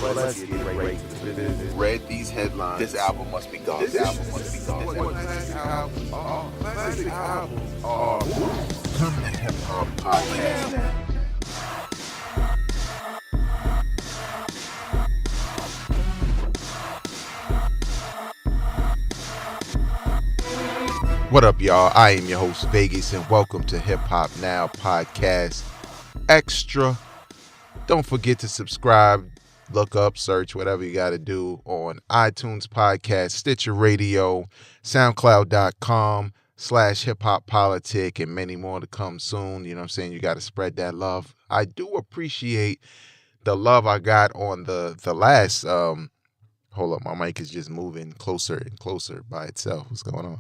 let's get right to the business. Read these headlines. This album must be gone. This album must be gone. Classic album. Classic album. Come to Hip Hop Podcast. What up, y'all? I am your host, Vegas, and welcome to Hip Hop Now Podcast Extra. Don't forget to subscribe, look up, search, whatever you got to do on iTunes Podcast, Stitcher Radio, SoundCloud.com/Hip Hop Politic, and many more to come soon. You know what I'm saying? You got to spread that love. I do appreciate the love I got on the last, hold up, my mic is just moving closer and closer by itself. What's going on?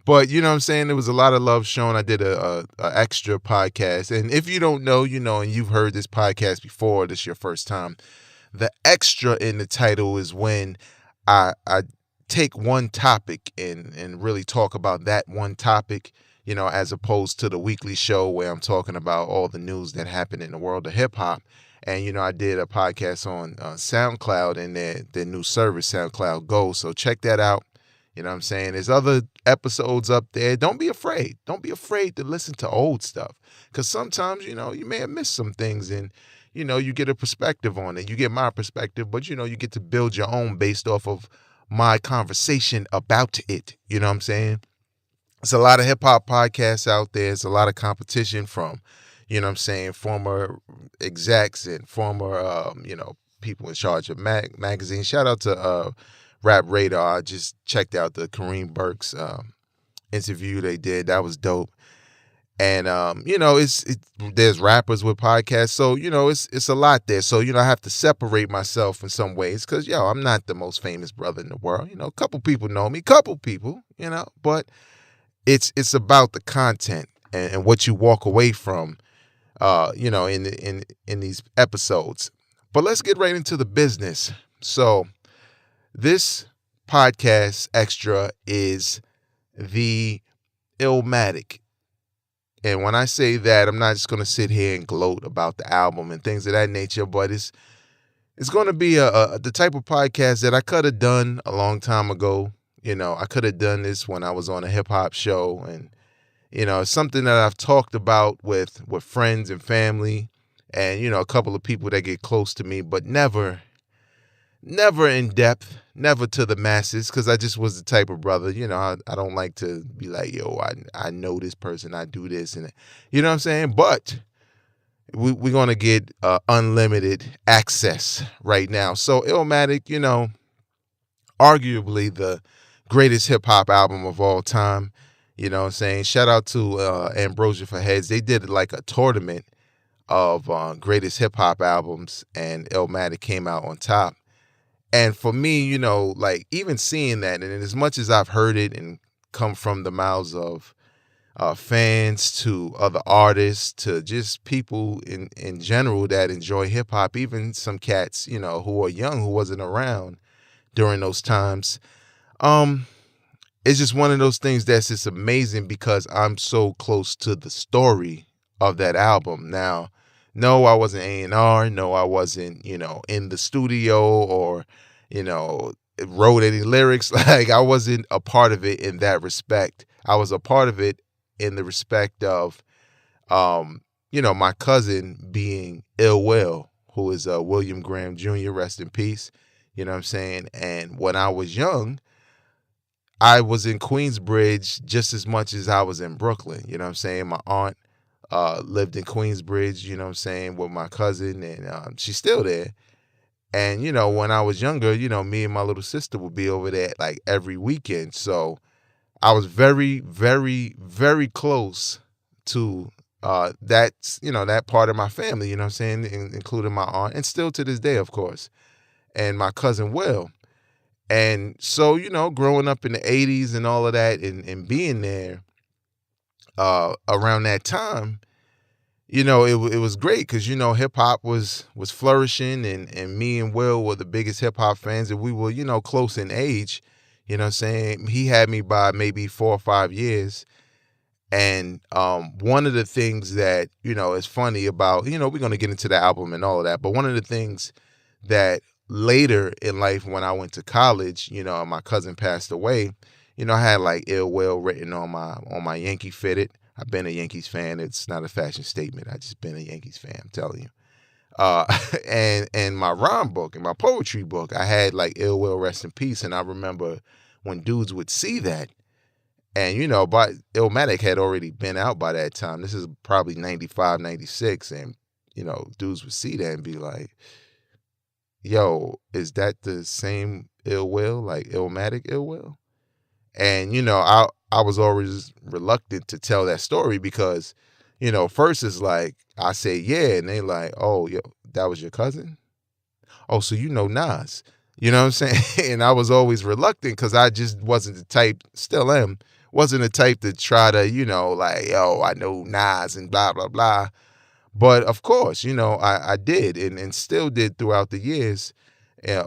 But you know what I'm saying? There was a lot of love shown. I did a extra podcast. And if you don't know, you know, and you've heard this podcast before, this is your first time. The extra in the title is when I take one topic and really talk about that one topic, you know, as opposed to the weekly show where I'm talking about all the news that happened in the world of hip hop. And, you know, I did a podcast on SoundCloud and their new service, SoundCloud Go. So check that out. You know what I'm saying? There's other episodes up there. Don't be afraid. Don't be afraid to listen to old stuff. Because sometimes, you know, you may have missed some things and, you know, you get a perspective on it. You get my perspective, but, you know, you get to build your own based off of my conversation about it. You know what I'm saying? There's a lot of hip hop podcasts out there. There's a lot of competition from, you know what I'm saying, former execs and former, you know, people in charge of magazines. Shout out to Rap Radar. I just checked out the Kareem Burke's interview they did. That was dope. And you know, there's rappers with podcasts, so you know, it's a lot there. So you know, I have to separate myself in some ways because I'm not the most famous brother in the world. You know, a couple people know me, couple people, you know, but it's about the content and what you walk away from, you know, in these episodes. But let's get right into the business. So this podcast extra is the Illmatic. And when I say that, I'm not just going to sit here and gloat about the album and things of that nature, but it's going to be the type of podcast that I could have done a long time ago. You know, I could have done this when I was on a hip hop show, and you know, it's something that I've talked about with friends and family and, you know, a couple of people that get close to me, but never in depth, never to the masses, because I just was the type of brother, you know, I don't like to be like, yo, I know this person, I do this, and you know what I'm saying? But we're going to get unlimited access right now. So Illmatic, you know, arguably the greatest hip-hop album of all time, you know what I'm saying? Shout out to Ambrosia for Heads. They did like a tournament of greatest hip-hop albums, and Illmatic came out on top. And for me, you know, like even seeing that, and as much as I've heard it and come from the mouths of fans to other artists to just people in general that enjoy hip hop, even some cats, you know, who are young, who wasn't around during those times. It's just one of those things that's just amazing because I'm so close to the story of that album. Now, no, I wasn't A&R. No, I wasn't, you know, in the studio or, you know, wrote any lyrics. Like, I wasn't a part of it in that respect. I was a part of it in the respect of, you know, my cousin being Ill Will, who is William Graham Jr., rest in peace. You know what I'm saying? And when I was young, I was in Queensbridge just as much as I was in Brooklyn. You know what I'm saying? My aunt lived in Queensbridge, you know what I'm saying, with my cousin, and she's still there. And, you know, when I was younger, you know, me and my little sister would be over there like every weekend. So I was very, very, very close to that, you know, that part of my family, you know what I'm saying, including my aunt, and still to this day, of course, and my cousin Will. And so, you know, growing up in the 80s and all of that and being there around that time, you know, it was great because, you know, hip hop was flourishing and me and Will were the biggest hip hop fans, and we were, you know, close in age. You know what I'm saying? He had me by maybe 4 or 5 years. And one of the things that, is funny about, we're going to get into the album and all of that, but one of the things that later in life when I went to college, and my cousin passed away, I had like Ill Will written on my Yankee fitted. I've been a Yankees fan. It's not a fashion statement. I just been a Yankees fan, I'm telling you. Uh, and my rhyme book and my poetry book, I had like Ill Will Rest in Peace. And I remember when dudes would see that, and but Illmatic had already been out by that time. This is probably 95, 96, and dudes would see that and be like, yo, is that the same Ill Will, like Illmatic Ill Will? And I was always reluctant to tell that story because, first it's like I say yeah, and they like, oh, yo, that was your cousin? Oh, so Nas. You know what I'm saying? And I was always reluctant because I just wasn't the type, still am, wasn't the type to try to, like, yo, I know Nas and blah, blah, blah. But of course, I did and still did throughout the years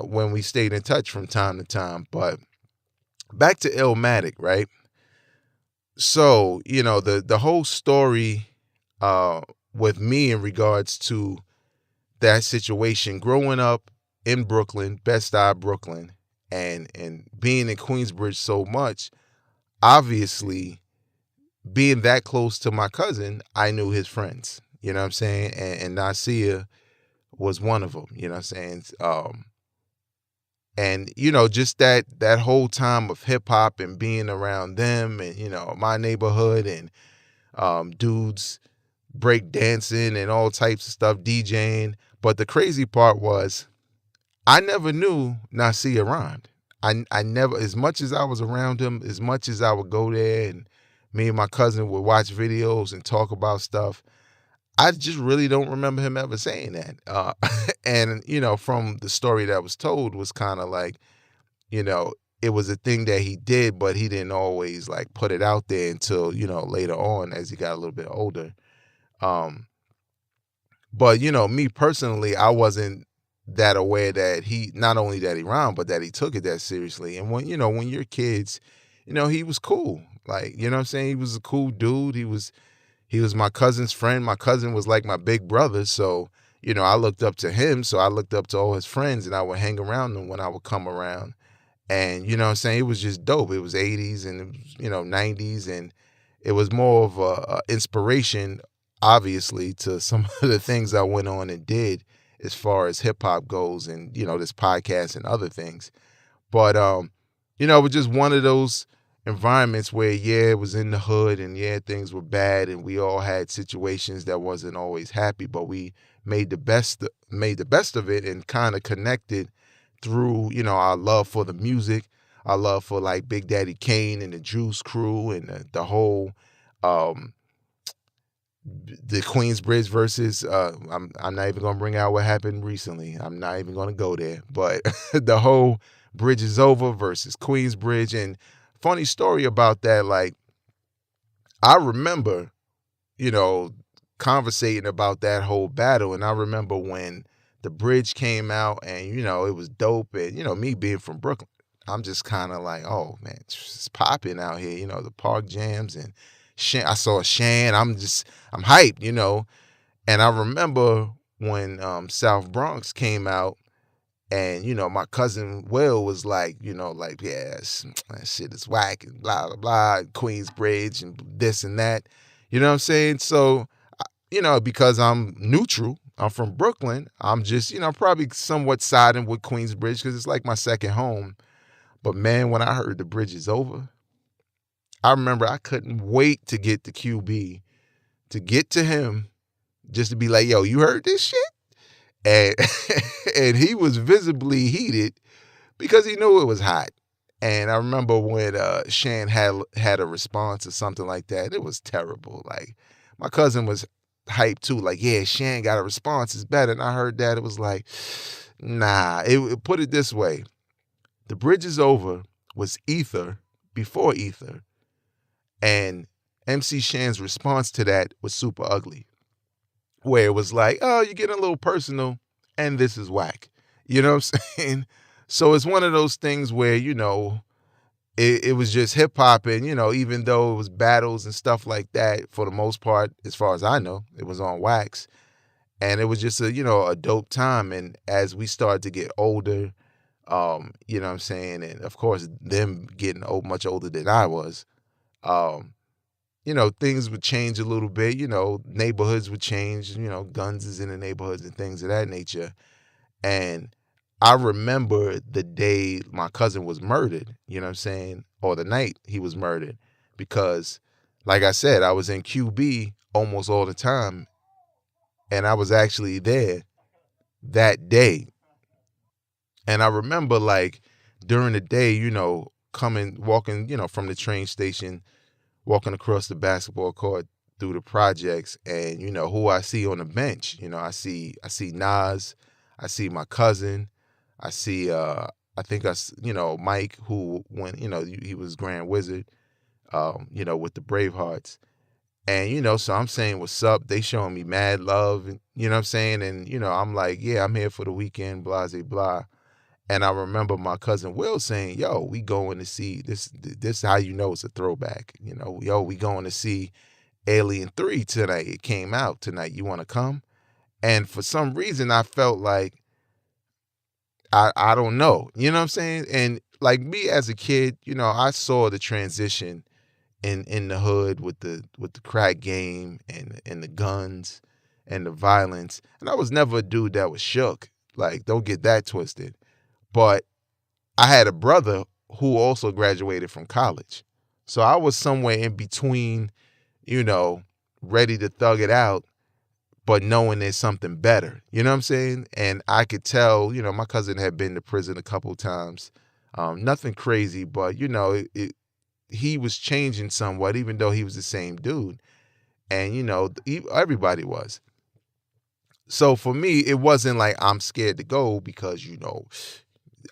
when we stayed in touch from time to time. But back to Illmatic, right? So, the whole story with me in regards to that situation, growing up in Brooklyn, Bed-Stuy, Brooklyn, and being in Queensbridge so much, obviously being that close to my cousin, I knew his friends, you know what I'm saying? And Nasir was one of them, you know what I'm saying? And just that whole time of hip hop and being around them and my neighborhood and dudes break dancing and all types of stuff, DJing. But the crazy part was I never knew Nasir rhymed. I never, as much as I was around him, as much as I would go there and me and my cousin would watch videos and talk about stuff, I just really don't remember him ever saying that. And, from the story that was told was kind of like, it was a thing that he did, but he didn't always like put it out there until, later on as he got a little bit older. But, me personally, I wasn't that aware that he, not only that he rhymed, but that he took it that seriously. And when, when you're kids, he was cool. Like, you know what I'm saying? He was a cool dude. He was my cousin's friend. My cousin was like my big brother. So, I looked up to him. So I looked up to all his friends and I would hang around them when I would come around. And, you know what I'm saying? It was just dope. It was 80s and, it was, 90s. And it was more of a inspiration, obviously, to some of the things I went on and did as far as hip hop goes and, this podcast and other things. But, it was just one of those environments where, yeah, it was in the hood and yeah, things were bad and we all had situations that wasn't always happy, but we made the best of it and kind of connected through, our love for the music, our love for like Big Daddy Kane and the Juice Crew and the whole, the Queensbridge versus, I'm not even going to bring out what happened recently. I'm not even going to go there, but the whole Bridge is Over versus Queensbridge. And funny story about that, like, I remember, conversating about that whole battle. And I remember when the Bridge came out and, it was dope. And, me being from Brooklyn, I'm just kind of like, oh, man, it's popping out here, the park jams and I saw Shan. I'm hyped, And I remember when South Bronx came out and, my cousin Will was like, like, yes, that shit is whack and blah, blah, blah, Queensbridge and this and that. You know what I'm saying? So, because I'm neutral, I'm from Brooklyn, I'm just, probably somewhat siding with Queensbridge because it's like my second home. But man, when I heard the Bridge is Over, I remember I couldn't wait to get the QB, to get to him, just to be like, yo, you heard this shit? And and he was visibly heated because he knew it was hot. And I remember when Shan had a response or something like that, it was terrible. Like, my cousin was hyped too, like, yeah, Shan got a response, it's better. And I heard that, it was like, nah, it put it this way. The Bridge is Over was Ether before Ether. And MC Shan's response to that was super ugly, where it was like, oh, you're getting a little personal, and this is whack. You know what I'm saying? So it's one of those things where, it was just hip hop, and even though it was battles and stuff like that, for the most part, as far as I know, it was on wax, and it was just a dope time. And as we started to get older, you know what I'm saying, and of course them getting much older than I was, um, things would change a little bit. Neighborhoods would change. Guns is in the neighborhoods and things of that nature. And I remember the day my cousin was murdered, you know what I'm saying? Or the night he was murdered. Because, like I said, I was in QB almost all the time. And I was actually there that day. And I remember, like, during the day, walking, from the train station, walking across the basketball court through the projects, and who I see on the bench. I see Nas, I see my cousin, I see I think Mike, who went, he was Grand Wizard, with the Bravehearts. And so I'm saying what's up. They showing me mad love, and you know what I'm saying? And I'm like, yeah, I'm here for the weekend, blah blah blah. And I remember my cousin Will saying, yo, we going to see this is how it's a throwback. Yo, we going to see Alien 3 tonight. It came out tonight. You want to come? And for some reason I felt like I don't know. You know what I'm saying? And like me as a kid, I saw the transition in the hood with the crack game and the guns and the violence. And I was never a dude that was shook. Like, don't get that twisted. But I had a brother who also graduated from college. So I was somewhere in between, ready to thug it out, but knowing there's something better. You know what I'm saying? And I could tell, my cousin had been to prison a couple times. Nothing crazy, but, he was changing somewhat, even though he was the same dude. And, everybody was. So for me, it wasn't like I'm scared to go because,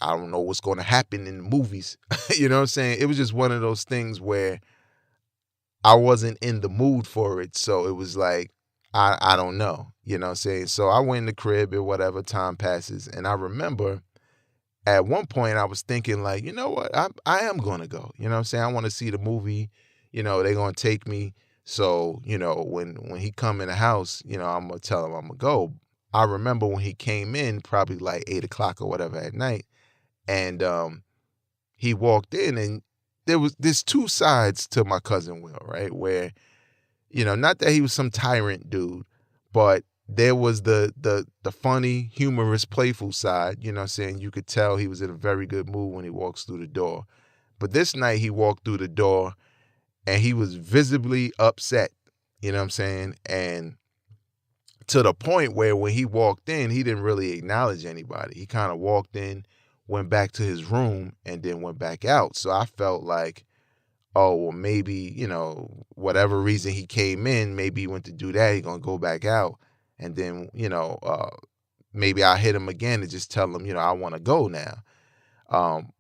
I don't know what's going to happen in the movies. You know what I'm saying? It was just one of those things where I wasn't in the mood for it. So it was like, I don't know. You know what I'm saying? So I went in the crib and whatever, time passes. And I remember at one point I was thinking like, you know what? I am going to go. You know what I'm saying? I want to see the movie. They're going to take me. So, when he come in the house, I'm going to tell him I'm going to go. I remember when he came in probably like 8 o'clock or whatever at night. And he walked in, and there's two sides to my cousin Will, right? Where, not that he was some tyrant dude, but there was the funny, humorous, playful side. You know what I'm saying? You could tell he was in a very good mood when he walks through the door. But this night he walked through the door and he was visibly upset. You know what I'm saying? And to the point where when he walked in, he didn't really acknowledge anybody. He kind of walked in, went back to his room, and then went back out. So I felt like, oh, well, maybe, whatever reason he came in, maybe he went to do that. He's going to go back out. And then, maybe I'll hit him again and just tell him, I want to go now.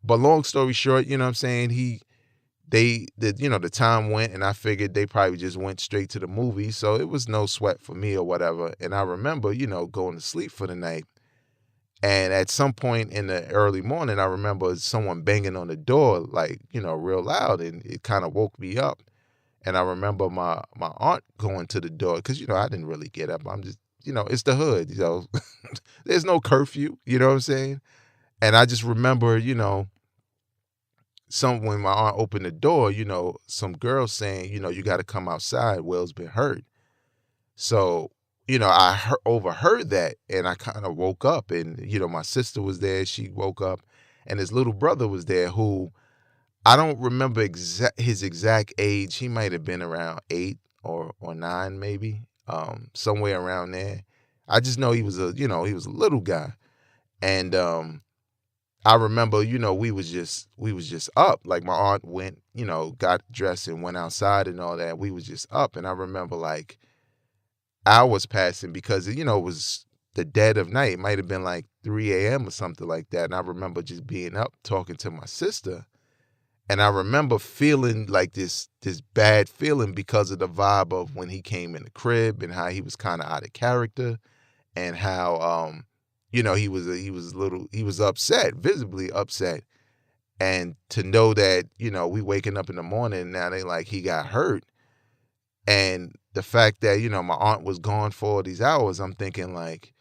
But long story short, you know what I'm saying? The time went, and I figured they probably just went straight to the movie. So it was no sweat for me or whatever. And I remember, going to sleep for the night. And at some point in the early morning, I remember someone banging on the door, like, real loud, and it kind of woke me up. And I remember my aunt going to the door because, I didn't really get up. I'm just, it's the hood, there's no curfew, you know what I'm saying? And I just remember, when my aunt opened the door, some girl saying, you got to come outside. Will's been hurt. So, I overheard that, and I kind of woke up, and, my sister was there. She woke up, and his little brother was there, who I don't remember his exact age. He might have been around 8 or 9, maybe, somewhere around there. I just know he was a little guy. And I remember, we was just up. Like, my aunt went, got dressed and went outside and all that. We was just up. And I remember, like, hours passing because, it was the dead of night. It might have been like 3 a.m. or something like that. And I remember just being up talking to my sister. And I remember feeling like this bad feeling because of the vibe of when he came in the crib and how he was kind of out of character, and how he was upset, visibly upset. And to know that, we waking up in the morning now, they like he got hurt. And the fact that, my aunt was gone for all these hours, I'm thinking like,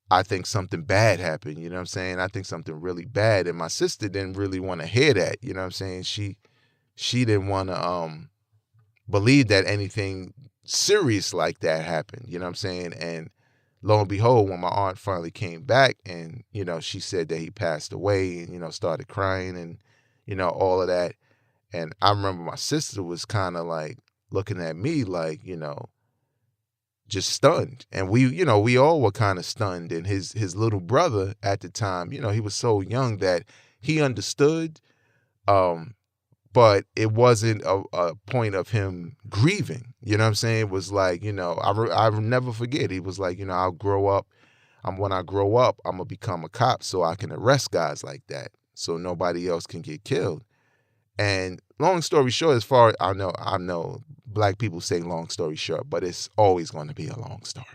I think something bad happened, you know what I'm saying? I think something really bad. And my sister didn't really want to hear that, you know what I'm saying? She didn't want to believe that anything serious like that happened, you know what I'm saying? And lo and behold, when my aunt finally came back and, she said that he passed away and, started crying and, all of that. And I remember my sister was kind of like looking at me like, just stunned. And we all were kind of stunned. And his little brother at the time, he was so young that he understood, but it wasn't a point of him grieving. You know what I'm saying? It was like, I'll never forget. He was like, I'll grow up. When I grow up, I'm going to become a cop so I can arrest guys like that so nobody else can get killed. And long story short, as far as I know black people say long story short, but it's always going to be a long story.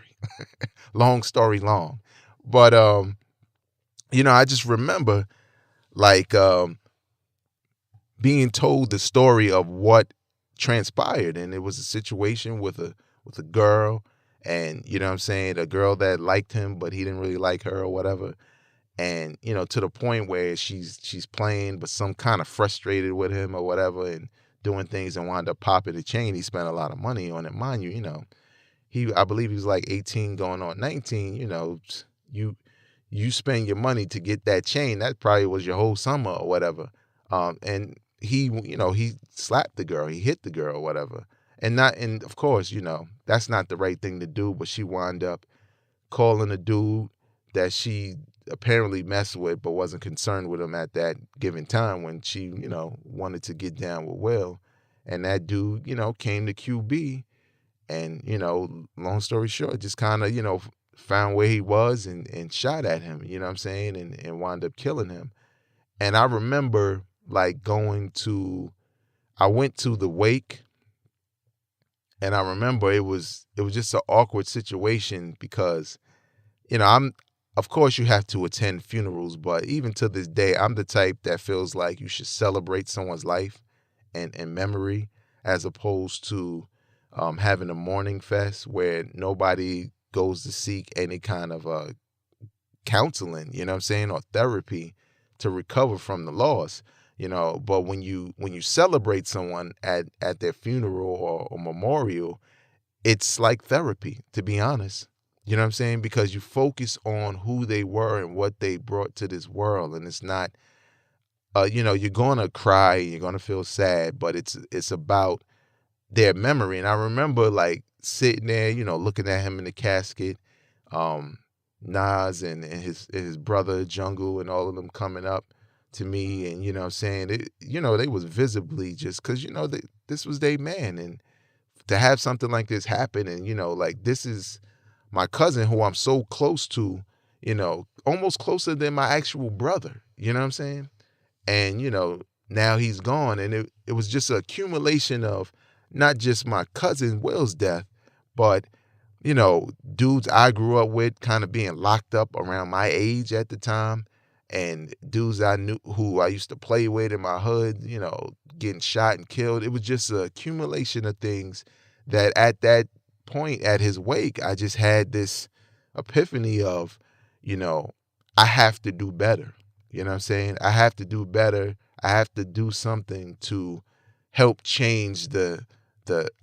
Long story long. But, I just remember like being told the story of what transpired. And it was a situation with a girl, and, you know what I'm saying, a girl that liked him, but he didn't really like her or whatever. And, to the point where she's playing, but some kind of frustrated with him or whatever and doing things and wound up popping the chain. He spent a lot of money on it. Mind you, I believe he was like 18 going on 19, you spend your money to get that chain. That probably was your whole summer or whatever. And he slapped the girl, he hit the girl or whatever. And of course, that's not the right thing to do, but she wound up calling a dude that she apparently messed with but wasn't concerned with him at that given time when she, wanted to get down with Will. And that dude, came to QB and, long story short, just kind of, found where he was and shot at him, you know what I'm saying, and wound up killing him. And I remember like I went to the wake, and I remember it was just an awkward situation because, of course you have to attend funerals, but even to this day, I'm the type that feels like you should celebrate someone's life and memory as opposed to having a mourning fest where nobody goes to seek any kind of counseling, you know what I'm saying, or therapy to recover from the loss, But when you celebrate someone at their funeral or memorial, it's like therapy, to be honest. You know what I'm saying? Because you focus on who they were and what they brought to this world. And it's not, you're going to cry, you're going to feel sad, but it's about their memory. And I remember like sitting there, looking at him in the casket, Nas and his brother Jungle and all of them coming up to me. And, you know what I'm saying, they was visibly just because, this was their man. And to have something like this happen and, like this is my cousin who I'm so close to, almost closer than my actual brother, you know what I'm saying? And, now he's gone. And it was just an accumulation of not just my cousin Will's death, but, dudes I grew up with kind of being locked up around my age at the time. And dudes I knew who I used to play with in my hood, getting shot and killed. It was just an accumulation of things that at that point at his wake, I just had this epiphany of, I have to do better. You know what I'm saying? I have to do better. I have to do something to help change the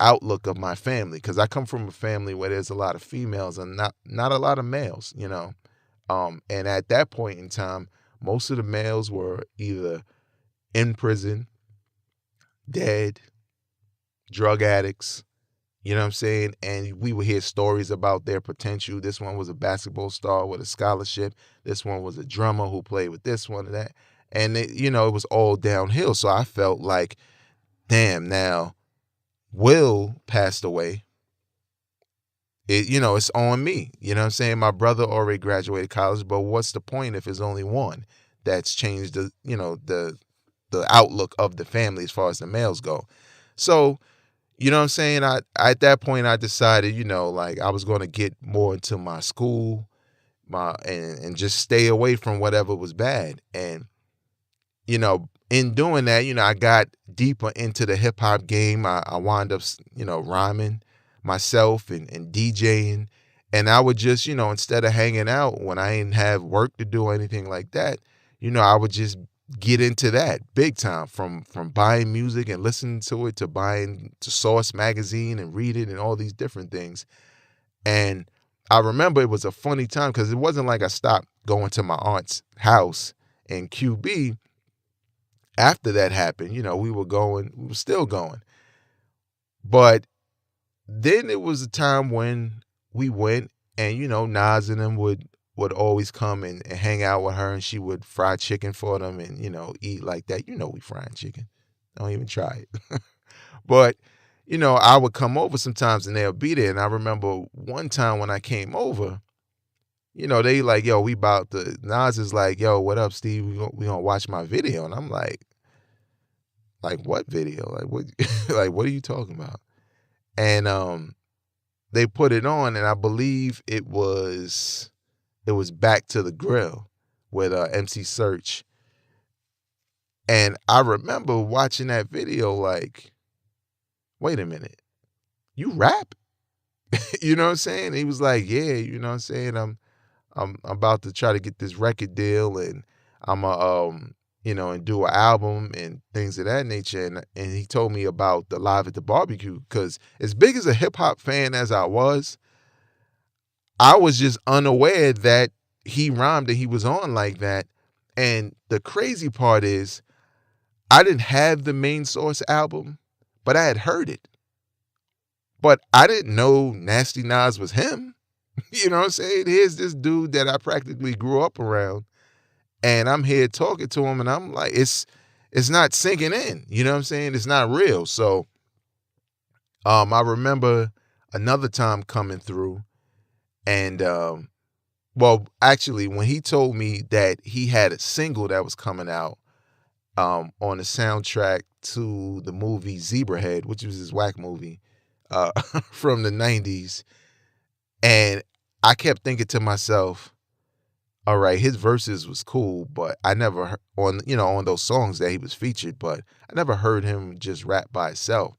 outlook of my family. Because I come from a family where there's a lot of females and not a lot of males, And at that point in time, most of the males were either in prison, dead, drug addicts, you know what I'm saying? And we would hear stories about their potential. This one was a basketball star with a scholarship. This one was a drummer who played with this one and that. And, it was all downhill. So I felt like, damn, now Will passed away. It's on me. You know what I'm saying? My brother already graduated college, but what's the point if there's only one that's changed the outlook of the family as far as the males go? So, you know what I'm saying? At that point I decided, like I was going to get more into my school, and just stay away from whatever was bad. And in doing that, I got deeper into the hip hop game. I wound up, rhyming myself and DJing. And I would just, instead of hanging out when I didn't have work to do or anything like that, I would just get into that big time, from buying music and listening to it, to buying to Source magazine and read it and all these different things. And I remember it was a funny time because it wasn't like I stopped going to my aunt's house in QB. After that happened, we were still going. But then it was a time when we went, and, Nas and them would always come and hang out with her, and she would fry chicken for them and, eat like that. We frying chicken. Don't even try it. But, I would come over sometimes and they'll be there. And I remember one time when I came over, they like, yo, we about to, Nas is like, yo, what up, Steve? We gonna watch my video. And I'm like, what video? Like, what, like, what are you talking about? And they put it on, and I believe it was Back to the Grill with MC Search. And I remember watching that video like, wait a minute, you rap? You know what I'm saying? He was like, yeah, you know what I'm saying? I'm about to try to get this record deal, and I'm and do an album and things of that nature. And he told me about the Live at the Barbecue, because as big as a hip hop fan as I was just unaware that he rhymed and he was on like that. And the crazy part is, I didn't have the Main Source album, but I had heard it. But I didn't know Nasty Nas was him. You know what I'm saying? Here's this dude that I practically grew up around, and I'm here talking to him, and I'm like, it's not sinking in. You know what I'm saying? It's not real. So I remember another time coming through, and actually, when he told me that he had a single that was coming out on the soundtrack to the movie Zebrahead, which was his whack movie from the 90s. And I kept thinking to myself, all right, his verses was cool, but I never heard on those songs that he was featured, but I never heard him just rap by himself.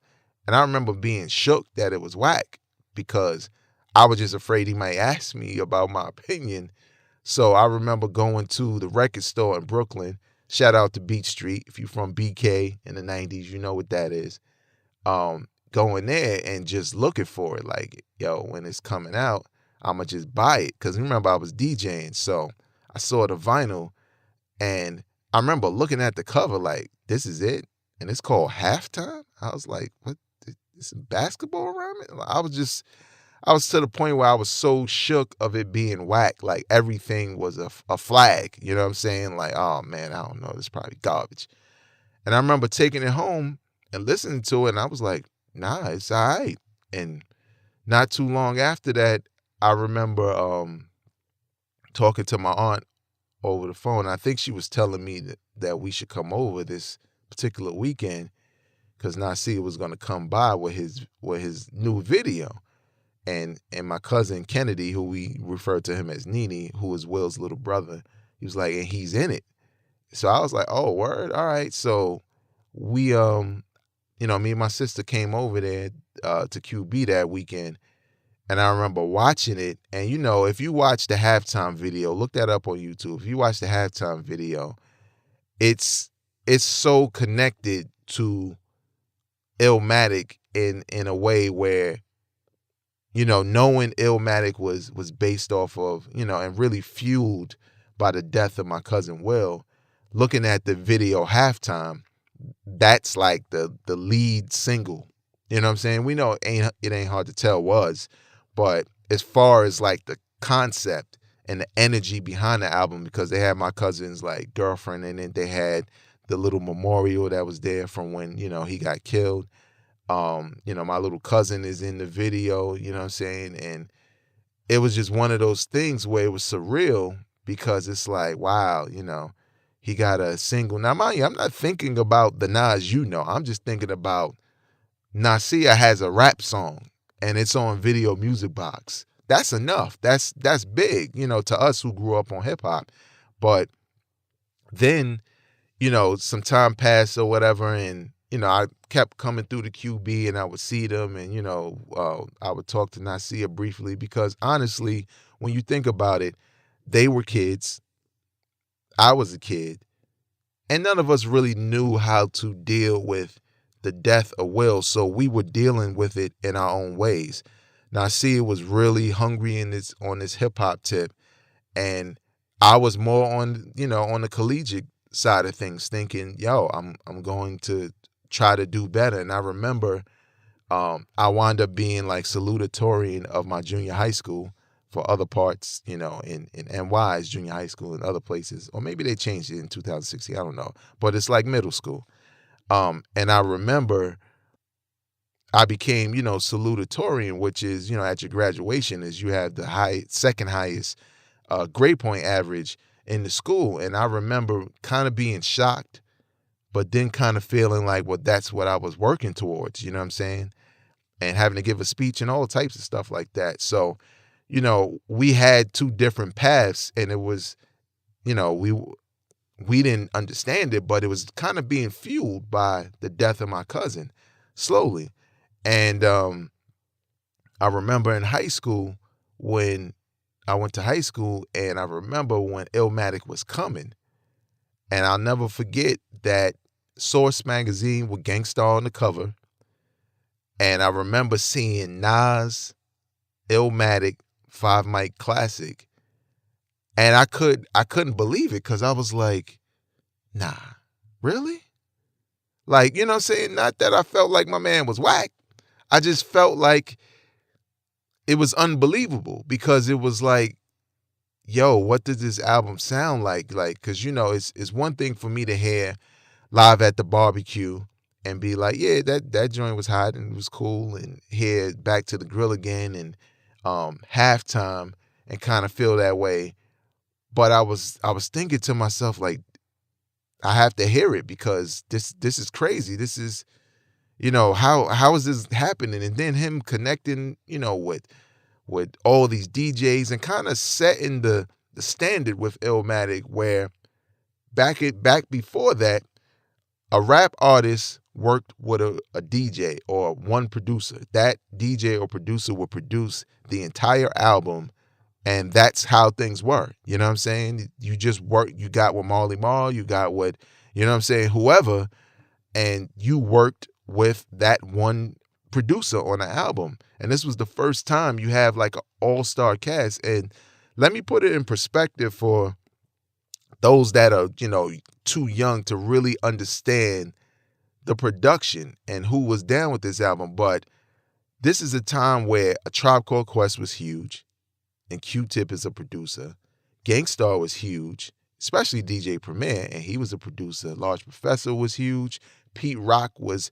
And I remember being shook that it was whack, because I was just afraid he might ask me about my opinion. So I remember going to the record store in Brooklyn. Shout out to Beach Street. If you're from BK in the 90s, you know what that is. Going there and just looking for it. Like, yo, when it's coming out, I'm going to just buy it. Because remember, I was DJing. So I saw the vinyl. And I remember looking at the cover like, this is it? And it's called Halftime? I was like, what? Is basketball around it? I was to the point where I was so shook of it being whack. Like, everything was a flag. You know what I'm saying? Like, oh, man, I don't know. This is probably garbage. And I remember taking it home and listening to it, and I was like, nah, it's all right. And not too long after that, I remember talking to my aunt over the phone. I think she was telling me that we should come over this particular weekend, because Nasir was going to come by with his new video. And my cousin Kennedy, who we refer to him as Nene, who is Will's little brother, he was like, and he's in it. So I was like, oh, word, all right. So we, me and my sister came over there to QB that weekend, and I remember watching it. And, if you watch the halftime video, look that up on YouTube. If you watch the halftime video, it's so connected to Illmatic in a way where, knowing Illmatic was based off of, and really fueled by the death of my cousin Will, looking at the video Halftime, that's like the lead single. You know what I'm saying? We know it ain't hard to tell was, but as far as like the concept and the energy behind the album, because they had my cousin's like girlfriend in it, they had the little memorial that was there from when, he got killed. My little cousin is in the video, you know what I'm saying? And it was just one of those things where it was surreal, because it's like, wow, he got a single. Now, mind you, I'm not thinking about the Nas, I'm just thinking about Nasir has a rap song and it's on Video Music Box. That's enough. That's big, to us who grew up on hip hop. But then, some time passed or whatever, and I kept coming through the QB, and I would see them, and I would talk to Nasir briefly, because honestly, when you think about it, they were kids, I was a kid, and none of us really knew how to deal with the death of Will, so we were dealing with it in our own ways. Nasir was really hungry on this hip hop tip, and I was more on on the collegiate side of things, thinking, yo, I'm going to try to do better. And I remember I wound up being like salutatorian of my junior high school for other parts, in NY's junior high school and other places, or maybe they changed it in 2016, I don't know, but it's like middle school. And I remember I became, salutatorian, which is, at your graduation is you have the second highest grade point average in the school. And I remember kind of being shocked, but then kind of feeling like, well, that's what I was working towards, you know what I'm saying? And having to give a speech and all types of stuff like that. So, we had two different paths, and it was, we didn't understand it, but it was kind of being fueled by the death of my cousin slowly. And I remember in high school when I went to high school, and I remember when Illmatic was coming, and I'll never forget that Source magazine with Gangstar on the cover, and I remember seeing Nas, Illmatic, 5 Mic Classic, and I couldn't believe it, because I was like, nah, really? Like, you know what I'm saying? Not that I felt like my man was whack. I just felt like it was unbelievable, because it was like, yo, what does this album sound like? Like, because, it's one thing for me to hear Live at the Barbecue and be like, yeah, that joint was hot and it was cool, and hear Back to the Grill Again and Halftime and kind of feel that way. But I was thinking to myself, like, I have to hear it, because this is crazy. This is, how is this happening? And then him connecting, with all these DJs and kind of setting the standard with Illmatic, where back before that, a rap artist worked with a DJ or one producer. That DJ or producer would produce the entire album, and that's how things were. You know what I'm saying? You just work, you got with Marley Marl, you got with, whoever, and you worked with that one producer on an album. And this was the first time you have like an all-star cast. And let me put it in perspective for those that are, too young to really understand the production and who was down with this album. But this is a time where A Tribe Called Quest was huge, and Q-Tip is a producer. Gangstar was huge, especially DJ Premier, and he was a producer. Large Professor was huge. Pete Rock was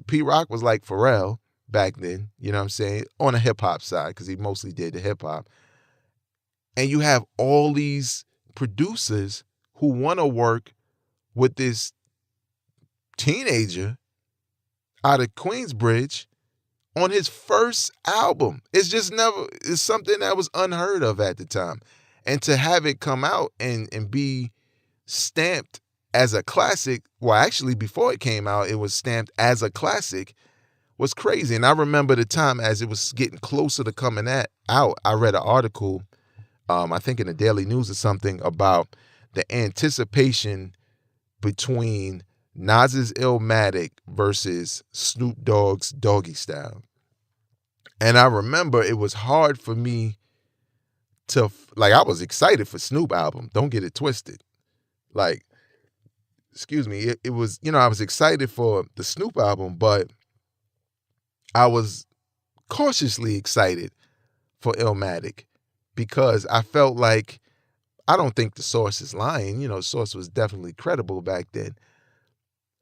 Pete Rock was like Pharrell back then, you know what I'm saying, on the hip-hop side, because he mostly did the hip-hop. And you have all these producers who want to work with this teenager out of Queensbridge on his first album. It's something that was unheard of at the time. And to have it come out and be stamped as a classic, well, actually, before it came out, it was stamped as a classic, was crazy. And I remember the time as it was getting closer to coming out, I read an article, I think in the Daily News or something, about the anticipation between Nas's Illmatic versus Snoop Dogg's Doggy Style. And I remember it was hard for me to, like, I was excited for Snoop album. Don't get it twisted. Like, excuse me, it was, I was excited for the Snoop album, but I was cautiously excited for Illmatic, because I felt like, I don't think the source is lying. The source was definitely credible back then.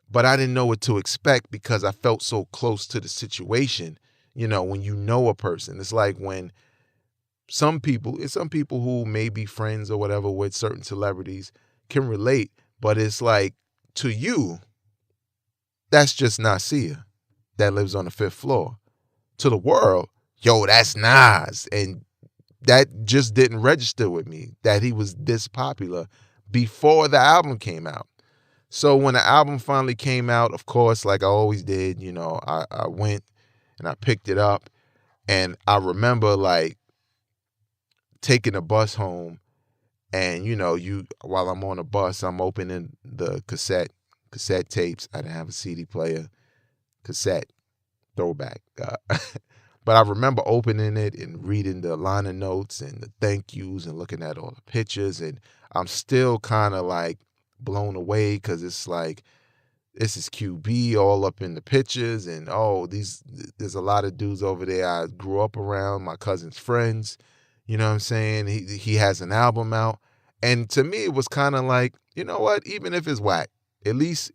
But I didn't know what to expect, because I felt so close to the situation. When you know a person, it's like when some people who may be friends or whatever with certain celebrities can relate, but it's like, to you, that's just Nasir that lives on the 5th floor. To the world, yo, that's Nas. And that just didn't register with me, that he was this popular. before the album came out. So when the album finally came out, of course, like I always did, I went and I picked it up, and I remember like taking the bus home, and while I'm on the bus, I'm opening the cassette tapes. I didn't have a CD player, cassette throwback. But I remember opening it and reading the liner notes and the thank yous and looking at all the pictures, and I'm still kind of like blown away because it's like, this is QB all up in the pictures, and there's a lot of dudes over there I grew up around, my cousin's friends. You know what I'm saying? He has an album out, and to me it was kind of like, you know what? Even if it's whack, at least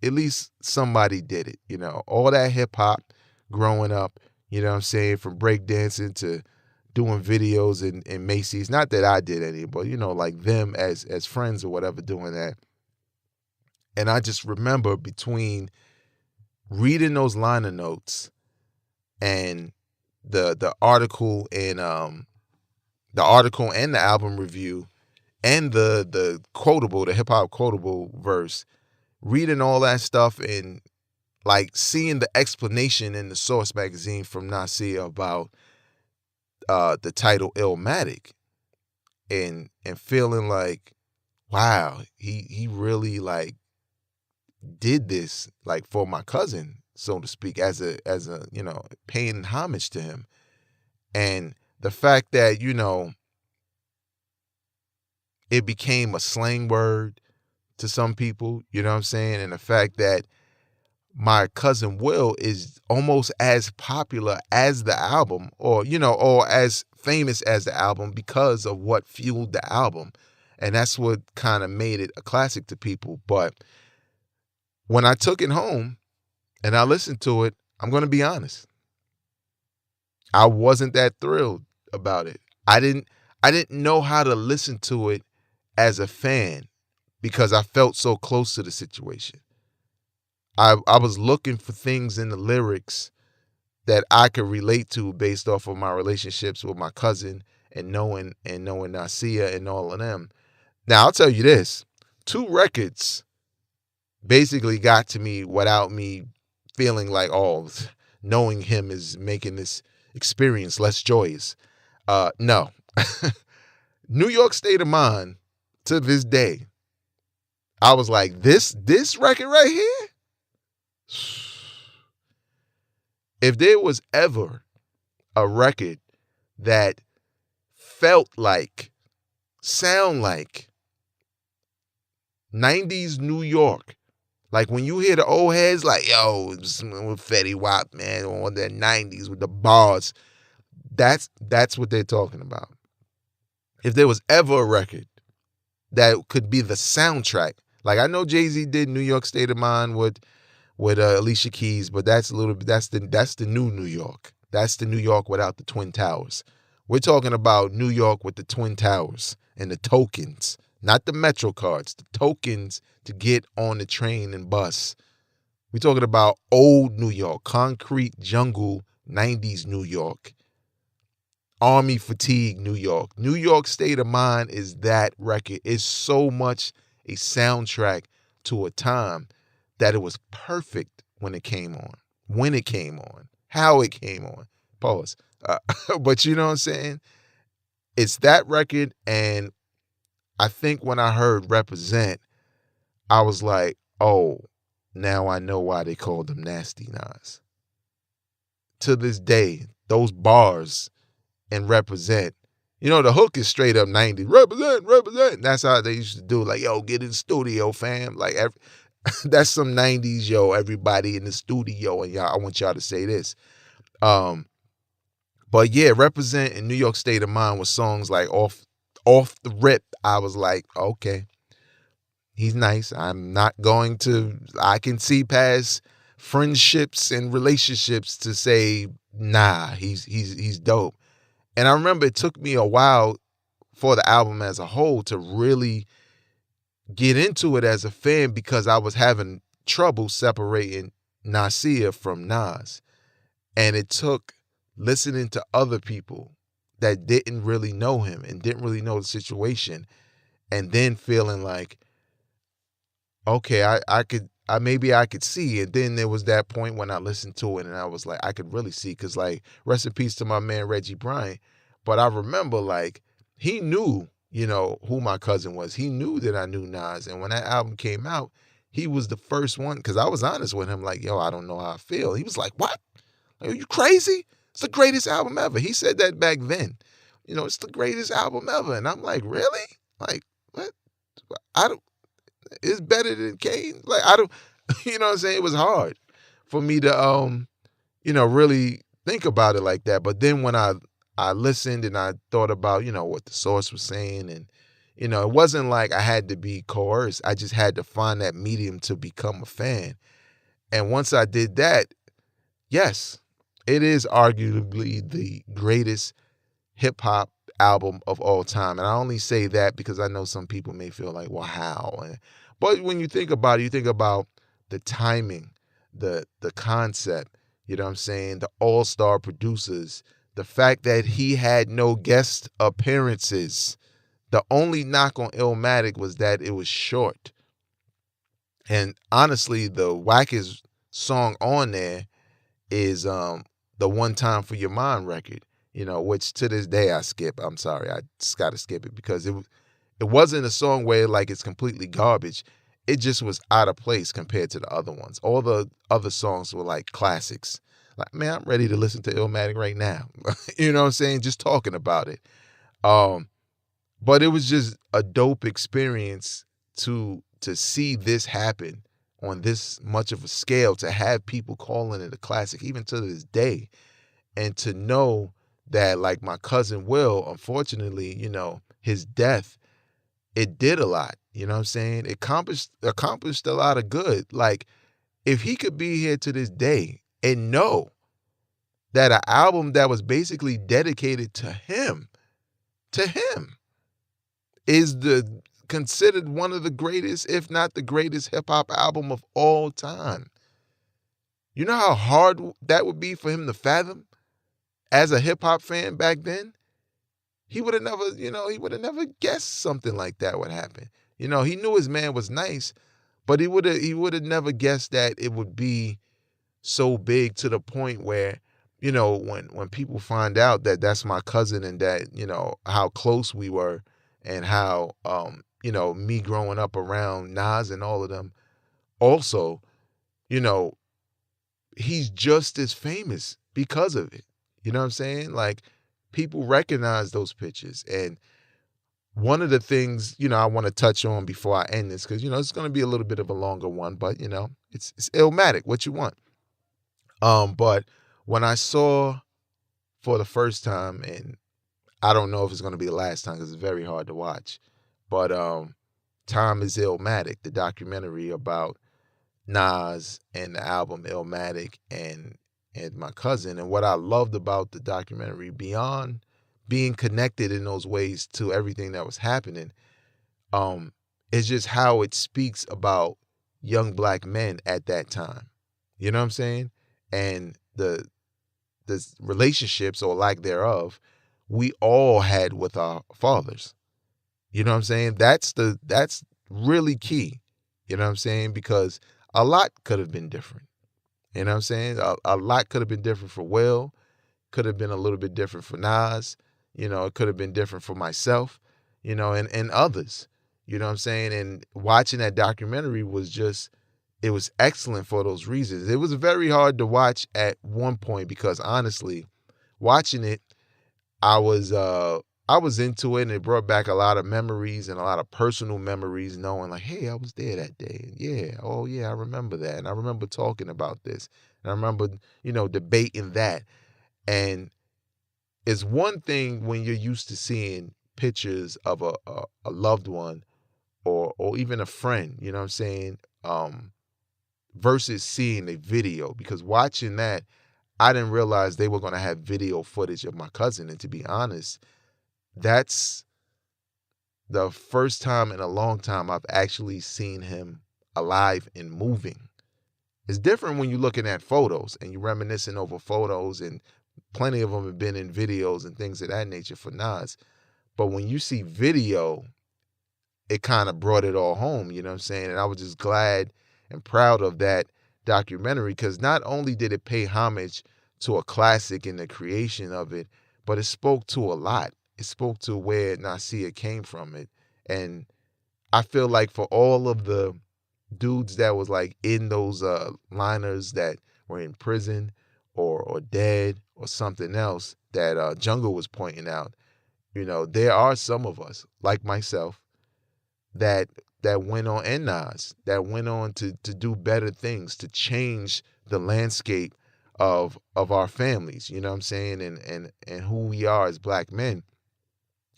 somebody did it. All that hip hop growing up. You know what I'm saying? From breakdancing to doing videos in Macy's. Not that I did any, but like them as friends or whatever doing that. And I just remember between reading those liner notes and the article and the album review and the hip hop quotable verse, reading all that stuff and like seeing the explanation in the Source magazine from Nasir about the title Illmatic, and feeling like, wow, he really like did this like for my cousin, so to speak, as a paying homage to him. And the fact that it became a slang word to some people, you know what I'm saying, and the fact that my cousin Will is almost as popular as the album, or as famous as the album because of what fueled the album. And that's what kind of made it a classic to people. But when I took it home and I listened to it, I'm going to be honest, I wasn't that thrilled about it. I didn't know how to listen to it as a fan because I felt so close to the situation. I was looking for things in the lyrics that I could relate to based off of my relationships with my cousin and knowing Nasir and all of them. Now, I'll tell you this, 2 records basically got to me without me feeling like, knowing him is making this experience less joyous. No. New York State of Mind, to this day, I was like, this record right here? If there was ever a record that felt like, sound like 90s New York, like when you hear the old heads like, yo, with Fetty Wap, man, on that 90s with the bars, that's what they're talking about. If there was ever a record that could be the soundtrack, like I know Jay-Z did New York State of Mind with Alicia Keys, but that's the new New York. That's the New York without the Twin Towers. We're talking about New York with the Twin Towers and the tokens, not the Metro cards, the tokens to get on the train and bus. We're talking about old New York, concrete jungle, 90s New York, army fatigue New York. New York State of Mind is that record. It's so much a soundtrack to a time that it was perfect when it came on, how it came on. Pause. But you know what I'm saying? It's that record, and I think when I heard Represent, I was like, oh, now I know why they called them Nasty Nas. To this day, those bars in Represent, the hook is straight up 90s. Represent. That's how they used to do. Like, yo, get in the studio, fam. Like, that's some 90s, yo, everybody in the studio, and y'all, I want y'all to say this. But yeah, Represent and New York State of Mind was songs like off the rip. I was like, okay, he's nice. I can see past friendships and relationships to say, nah, he's dope. And I remember it took me a while for the album as a whole to really get into it as a fan because I was having trouble separating Nasir from Nas. And it took listening to other people that didn't really know him and didn't really know the situation, and then feeling like, okay, maybe I could see. And then there was that point when I listened to it and I was like, I could really see, because like, rest in peace to my man Reggie Bryant. But I remember like he knew, who my cousin was. He knew that I knew Nas. And when that album came out, he was the first one, because I was honest with him, like, yo, I don't know how I feel. He was like, what? Like, are you crazy? It's the greatest album ever. He said that back then. It's the greatest album ever. And I'm like, really? Like, what? I don't It's better than Kane. Like, I don't what I'm saying? It was hard for me to really think about it like that. But then when I listened and I thought about, what the source was saying, and it wasn't like I had to be coerced. I just had to find that medium to become a fan. And once I did that, yes, it is arguably the greatest hip hop album of all time. And I only say that because I know some people may feel like, well, how? But when you think about it, you think about the timing, the concept, you know what I'm saying? The all-star producers, the fact that he had no guest appearances. The only knock on Illmatic was that it was short. And honestly, the wackest song on there is the One Time for Your Mind record, which to this day I skip. I'm sorry, I just gotta skip it because it wasn't a song where like it's completely garbage. It just was out of place compared to the other ones. All the other songs were like classics. Like, man, I'm ready to listen to Illmatic right now. You know what I'm saying? Just talking about it. But it was just a dope experience to see this happen on this much of a scale, to have people calling it a classic, even to this day, and to know that, like my cousin Will, unfortunately, his death, it did a lot. You know what I'm saying? It accomplished a lot of good. Like, if he could be here to this day and know that an album that was basically dedicated to him, is considered one of the greatest, if not the greatest, hip hop album of all time. You know how hard that would be for him to fathom as a hip hop fan back then? He would have never, he would have never guessed something like that would happen. He knew his man was nice, but he would have never guessed that it would be so big, to the point where, when people find out that that's my cousin, and that, how close we were, and how me growing up around Nas and all of them, also, he's just as famous because of it. You know what I'm saying? Like, people recognize those pictures. And one of the things, I want to touch on before I end this, because, it's going to be a little bit of a longer one, but, it's Illmatic, what you want. But when I saw for the first time, and I don't know if it's going to be the last time because it's very hard to watch, but Time is Illmatic, the documentary about Nas and the album Illmatic, and my cousin. And what I loved about the documentary, beyond being connected in those ways to everything that was happening, is just how it speaks about young black men at that time. You know what I'm saying? And the relationships, or lack thereof, we all had with our fathers. You know what I'm saying? That's really key. You know what I'm saying? Because a lot could have been different. You know what I'm saying? A lot could have been different for Will, could have been a little bit different for Nas. It could have been different for myself, and others. You know what I'm saying? And watching that documentary it was excellent for those reasons. It was very hard to watch at one point because, honestly, watching it, I was into it, and it brought back a lot of memories and a lot of personal memories, knowing like, hey, I was there that day. Yeah, oh yeah, I remember that. And I remember talking about this. And I remember, debating that. And it's one thing when you're used to seeing pictures of a loved one, or even a friend, you know what I'm saying? Versus seeing a video, because watching that, I didn't realize they were going to have video footage of my cousin. And to be honest, that's the first time in a long time I've actually seen him alive and moving. It's different when you're looking at photos and you're reminiscing over photos, and plenty of them have been in videos and things of that nature for Nas. But when you see video, it kind of brought it all home, you know what I'm saying? And I was just glad and proud of that documentary, because not only did it pay homage to a classic in the creation of it, but it spoke to a lot. It spoke to where Nasir came from it. And I feel like for all of the dudes that was like in those liners that were in prison or dead or something else that Jungle was pointing out, there are some of us like myself that went on, and Nas, that went on to do better things, to change the landscape of our families, you know what I'm saying, and who we are as black men.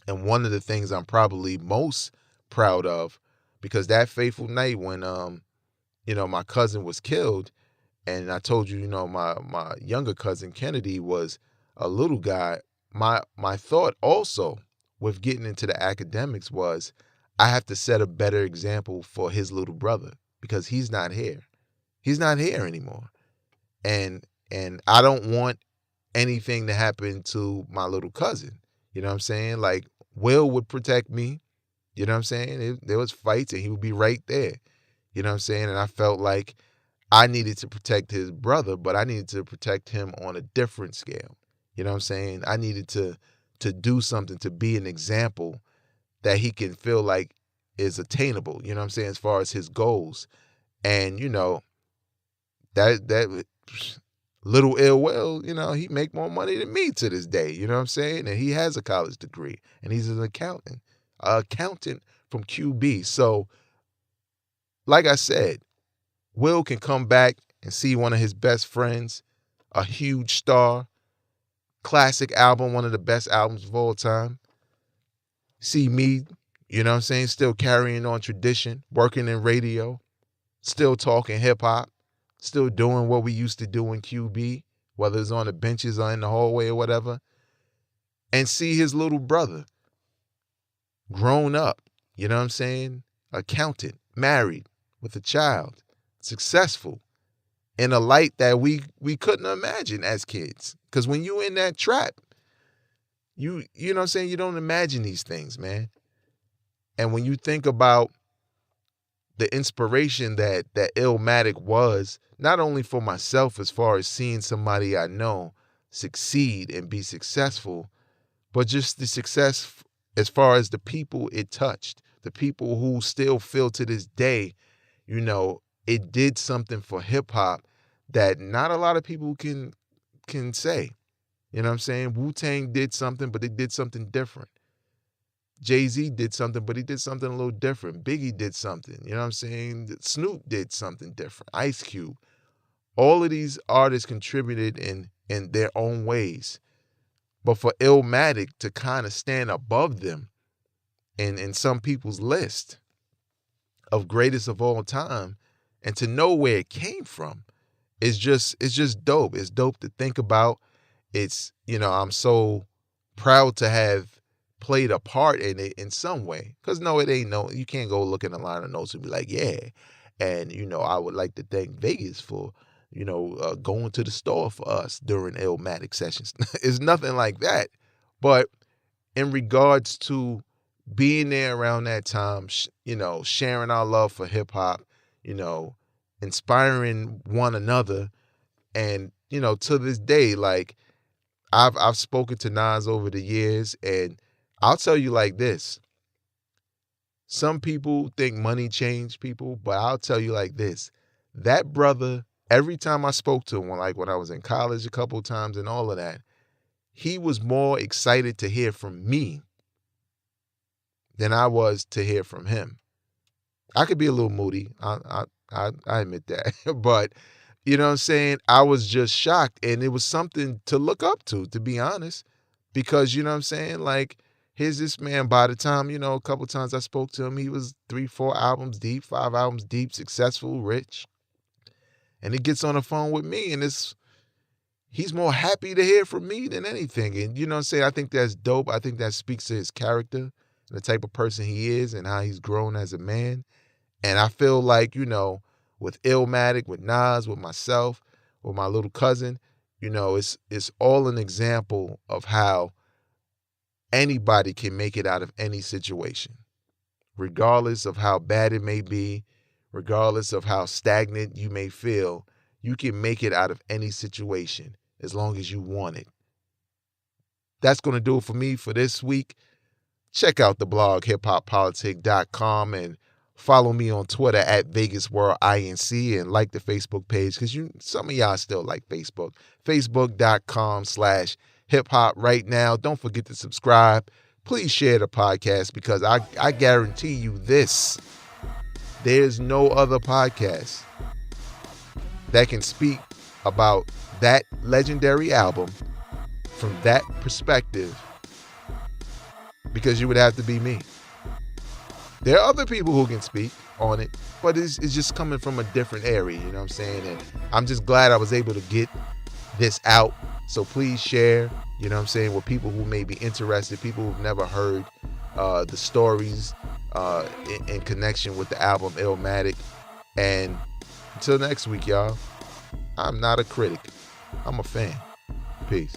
And one of the things I'm probably most proud of, because that fateful night when my cousin was killed, and I told you, my younger cousin Kennedy was a little guy. My thought also with getting into the academics was I have to set a better example for his little brother, because he's not here. He's not here anymore. And I don't want anything to happen to my little cousin. You know what I'm saying? Like, Will would protect me. You know what I'm saying? There was fights and he would be right there. You know what I'm saying? And I felt like I needed to protect his brother, but I needed to protect him on a different scale. You know what I'm saying? I needed to do something, to be an example that he can feel like is attainable, you know what I'm saying, as far as his goals. And, that little ill will, he make more money than me to this day, you know what I'm saying? And he has a college degree, and he's an accountant from QB. So, like I said, Will can come back and see one of his best friends, a huge star, classic album, one of the best albums of all time. See me, you know what I'm saying, still carrying on tradition, working in radio, still talking hip hop, still doing what we used to do in QB, whether it's on the benches or in the hallway or whatever. And see his little brother grown up, you know what I'm saying, accountant, married, with a child, successful, in a light that we couldn't imagine as kids. Because when you in that trap, you know what I'm saying, you don't imagine these things, man. And when you think about the inspiration that Illmatic was, not only for myself as far as seeing somebody I know succeed and be successful, but just the success as far as the people it touched, the people who still feel to this day, it did something for hip hop that not a lot of people can say. You know what I'm saying? Wu-Tang did something, but they did something different. Jay-Z did something, but he did something a little different. Biggie did something, you know what I'm saying? Snoop did something different. Ice Cube. All of these artists contributed in their own ways. But for Illmatic to kind of stand above them in some people's list of greatest of all time, and to know where it came from, it's just dope. It's dope to think about. It's, I'm so proud to have played a part in it in some way. Because no, it ain't you can't go look in a line of notes and be like, yeah. And, I would like to thank Vegas for, going to the store for us during Illmatic sessions. It's nothing like that. But in regards to being there around that time, sharing our love for hip hop, inspiring one another. And, to this day, like, I've spoken to Nas over the years, and I'll tell you like this. Some people think money changed people, but I'll tell you like this. That brother, every time I spoke to him, like when I was in college a couple of times and all of that, he was more excited to hear from me than I was to hear from him. I could be a little moody. I admit that. But, you know what I'm saying? I was just shocked, and it was something to look up to be honest. Because, you know what I'm saying? Like, here's this man, by the time, a couple times I spoke to him, he was 3, 4 albums deep, 5 albums deep, successful, rich. And he gets on the phone with me, and he's more happy to hear from me than anything. And, you know what I'm saying? I think that's dope. I think that speaks to his character, the type of person he is, and how he's grown as a man. And I feel like, with Illmatic, with Nas, with myself, with my little cousin, it's all an example of how anybody can make it out of any situation. regardless of how bad it may be, regardless of how stagnant you may feel, you can make it out of any situation as long as you want it. That's going to do it for me for this week. Check out the blog hiphoppolitic.com and follow me on Twitter at VegasWorldINC and like the Facebook page because some of y'all still like Facebook. Facebook.com/hiphop right now. Don't forget to subscribe. Please share the podcast because I guarantee you this. There's no other podcast that can speak about that legendary album from that perspective because you would have to be me. There are other people who can speak on it, but it's just coming from a different area, you know what I'm saying? And I'm just glad I was able to get this out. So please share, you know what I'm saying, with people who may be interested, people who've never heard the stories in connection with the album Illmatic. And until next week, y'all, I'm not a critic. I'm a fan. Peace.